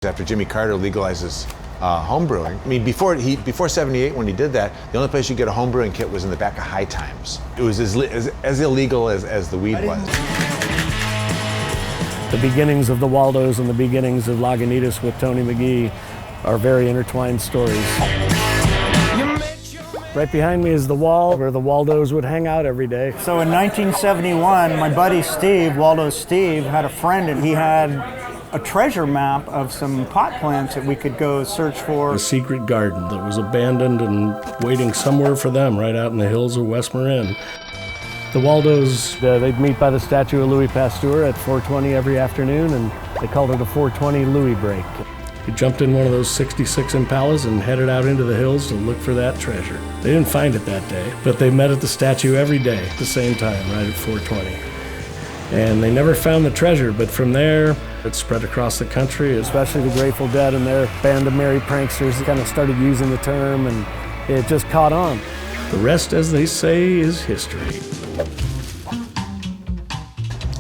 After Jimmy Carter legalizes home brewing, I mean, before '78 when he did that, the only place you get a home brewing kit was in the back of High Times. It was as illegal as the weed was. The beginnings of the Waldos and the beginnings of Lagunitas with Tony McGee are very intertwined stories. Right behind me is the wall where the Waldos would hang out every day. So in 1971, my buddy Steve, Waldos Steve, had a friend, and he had a treasure map of some pot plants that we could go search for. A secret garden that was abandoned and waiting somewhere for them right out in the hills of West Marin. The Waldos, they'd meet by the statue of Louis Pasteur at 4:20 every afternoon, and they called it a 420 Louis break. He jumped in one of those 66 Impalas and headed out into the hills to look for that treasure. They didn't find it that day, but they met at the statue every day at the same time, right at 4:20. And they never found the treasure, but from there, it spread across the country, especially the Grateful Dead and their band of merry pranksters kind of started using the term, and it just caught on. The rest, as they say, is history.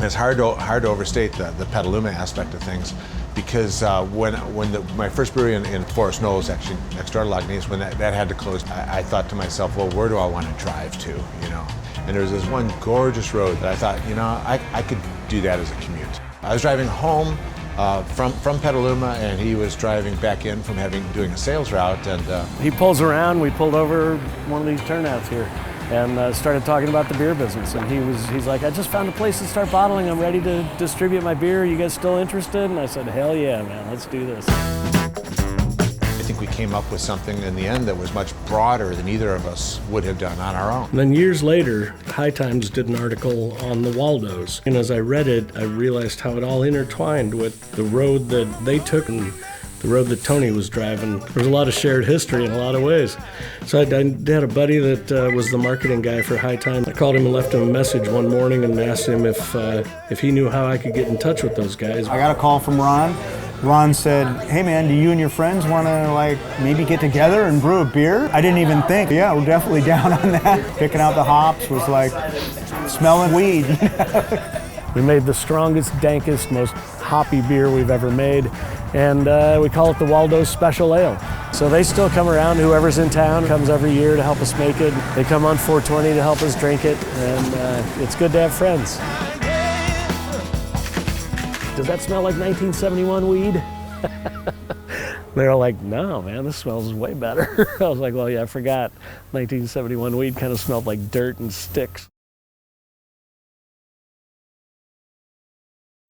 It's hard to overstate the Petaluma aspect of things, because my first brewery in Forest Knolls, actually next door to Lagunitas, when that had to close, I thought to myself, well, where do I want to drive to, you know? And there was this one gorgeous road that I thought, you know, I could do that as a commute. I was driving home from Petaluma, and he was driving back in from doing a sales route, and he pulls around. We pulled over one of these turnouts here and started talking about the beer business. And he's like, I just found a place to start bottling. I'm ready to distribute my beer. You guys still interested? And I said, hell yeah, man, let's do this. I think we came up with something in the end that was much broader than either of us would have done on our own. And then years later, High Times did an article on the Waldos. And as I read it, I realized how it all intertwined with the road that they took and the road that Tony was driving. There was a lot of shared history in a lot of ways. So I had a buddy that was the marketing guy for High Times. I called him and left him a message one morning and asked him if he knew how I could get in touch with those guys. I got a call from Ron. Ron said, hey man, do you and your friends want to maybe get together and brew a beer? I didn't even think. Yeah, we're definitely down on that. Picking out the hops was like smelling weed. We made the strongest, dankest, most hoppy beer we've ever made, and we call it the Waldos Special Ale. So they still come around. Whoever's in town comes every year to help us make it. They come on 420 to help us drink it, and it's good to have friends. Does that smell like 1971 weed? They're like, no, man, this smells way better. I was like, well, yeah, I forgot. 1971 weed kind of smelled like dirt and sticks.